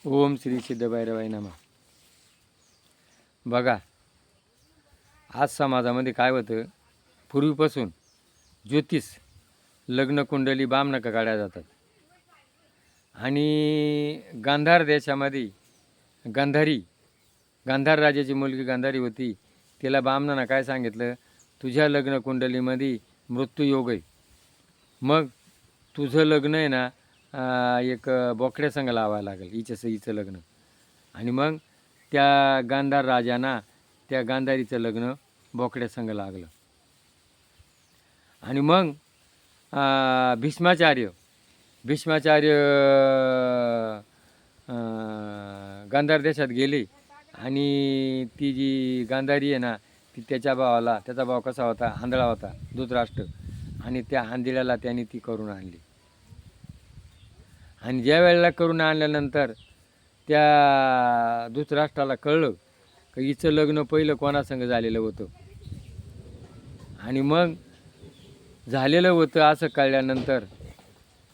ओम श्री सिद्धभैरवाय नमः. बघा, आज समाजामध्ये काय होतं, पूर्वीपासून ज्योतिष लग्न कुंडली बामणका काढल्या जातात. आणि गांधार देशामध्ये गांधार राजाची मुलगी गांधारी होती. तिला बामणानं काय सांगितलं, तुझ्या लग्न कुंडलीमध्ये मृत्यूयोग आहे, मग तुझं लग्न आहे ना एक बोकड्यासंग लावायला लागेल, हिचं लग्न. आणि मग त्या गांधार राजांना त्या गांधारीचं लग्न बोकड्यासंग लागलं. आणि मग भीष्माचार्य गांधार देशात गेले. आणि ती जी गांधारी आहे ना, ती त्याचा भाव कसा होता, आंधळा होता, धृतराष्ट्र. आणि त्या आंधळ्याला त्यांनी ती करून आणली. आणि ज्या वेळेला करून आणल्यानंतर त्या धृतराष्ट्राला कळलं की हिचं लग्न पहिलं कोणासंग झालेलं होतं. आणि मग झालेलं होतं असं कळल्यानंतर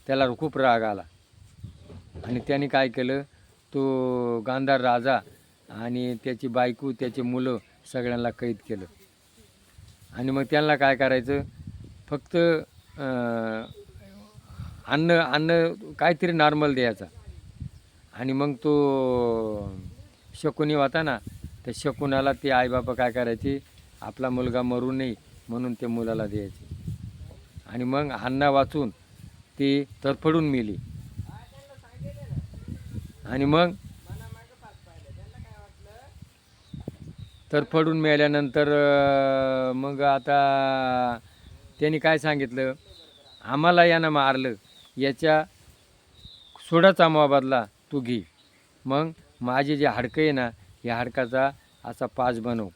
त्याला खूप राग आला. आणि त्याने काय केलं, तो गांधार राजा आणि त्याची बायको, त्याची मुलं सगळ्यांना कैद केलं. आणि मग त्यांना काय करायचं, फक्त अन्न काहीतरी नॉर्मल द्यायचा. आणि मग तो शकुनी होता ना, त्या शकुनाला ते आईबापा काय करायचे, आपला मुलगा मरू नये म्हणून ते मुलाला द्यायचे. आणि मग अण्णा वाचून ते तरफडून मेली. आणि मग तरफडून मेल्यानंतर मग आता त्यांनी काय सांगितलं, आम्हाला यानं मारलं, याच्या सोडाचा मोबदला तू घे. मग माझे जे हाडकं आहे ना, या हाडकाचा असा पाच बनव.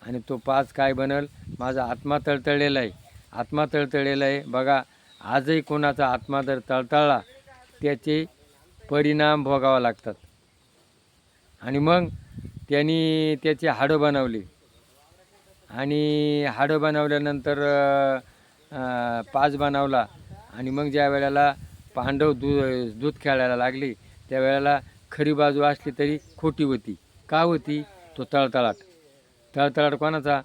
आणि तो पाच काय बनल, माझा आत्मा तळतळलेला आहे. बघा, आजही कोणाचा आत्मा जर तळतळला त्याचे परिणाम भोगावा लागतात. आणि मग त्यांनी त्याचे हाडं बनवले. आणि हाडं बनवल्यानंतर पाच बनवला. आणि मग ज्या वेळेला पांडव दूध खेळायला लागले, त्यावेळेला खरी बाजू असली तरी खोटी होती. का होती, तो तळतळाट कोणाचा,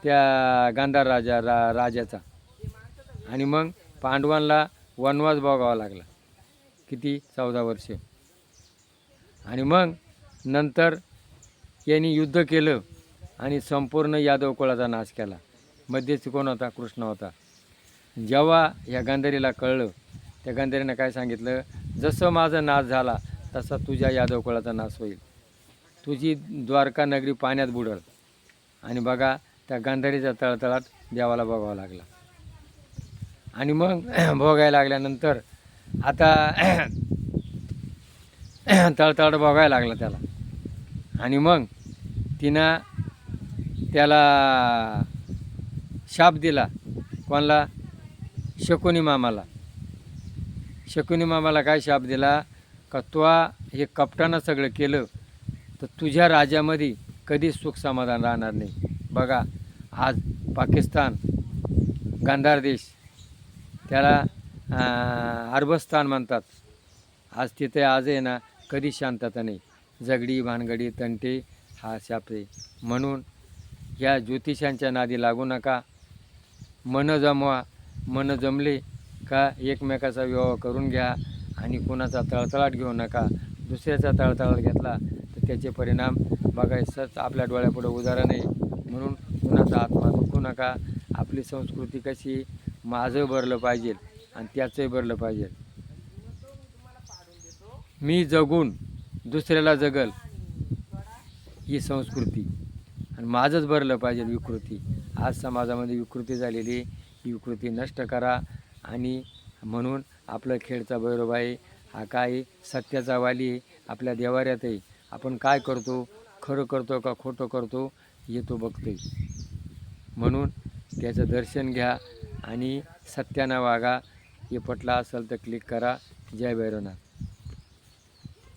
त्या गांधार राजाचा. आणि मग पांडवांना वनवास भोगावा लागला, किती, 14 वर्ष. आणि मग नंतर यांनी युद्ध केलं आणि संपूर्ण यादव कुळाचा नाश केला. मध्यस्थी कोण होता, कृष्ण होता. जेव्हा या गांधारीला कळलं, त्या गांधारीनं काय सांगितलं, जसं माझा नाश झाला तसा तुझ्या यादव कुळाचा नाश होईल, तुझी द्वारका नगरी पाण्यात बुडल. आणि बघा, त्या गांधारीचा तळतळाट देवाला बघावा लागला. आणि मग भोगायला लागल्यानंतर आता तळतळाट बघायला लागला त्याला. आणि मग तिनं त्याला शाप दिला. कोणाला, शकुनी मामाला काय शाप दिला, का तो हे कपटानं सगळं केलं तर तुझ्या राज्यामध्ये कधीच सुख समाधान राहणार नाही. बघा, आज पाकिस्तान, गांधार देश, त्याला अरबस्तान म्हणतात. आज तिथे आज आहे ना, कधीच शांतता नाही, झगडी भानगडी तंटे, हा शाप आहे. म्हणून या ज्योतिषांच्या नादी लागू नका. मन जमवा, मन जमले का एकमेकाचा विवाह करून घ्या. आणि कोणाचा तळतळाट घेऊ नका. दुसऱ्याचा तळतळाट घेतला तर त्याचे परिणाम बघायचंच आपल्या डोळ्यापुढं उदाहरण आहे. म्हणून कुणाचा आत्मा दुखू नका. आपली संस्कृती कशी, माझं भरलं पाहिजे आणि त्याचंही भरलं पाहिजे. मी जगून दुसऱ्याला जगल, ही संस्कृती. आणि माझंच भरलं पाहिजे विकृती. आज समाजामध्ये विकृती झालेली, ही विकृती नष्ट करा. आणि म्हणून आपलं खेडचा भैरवबाई हा काय, सत्याचा वाली आहे. आपल्या देवाऱ्यात आहे. आपण काय करतो, खरं करतो का खोटं करतो, हे तो बघतोय. म्हणून त्याचं दर्शन घ्या आणि सत्यानं वागा. हे पटलं असेल तर क्लिक करा. जय भैरवनाथ.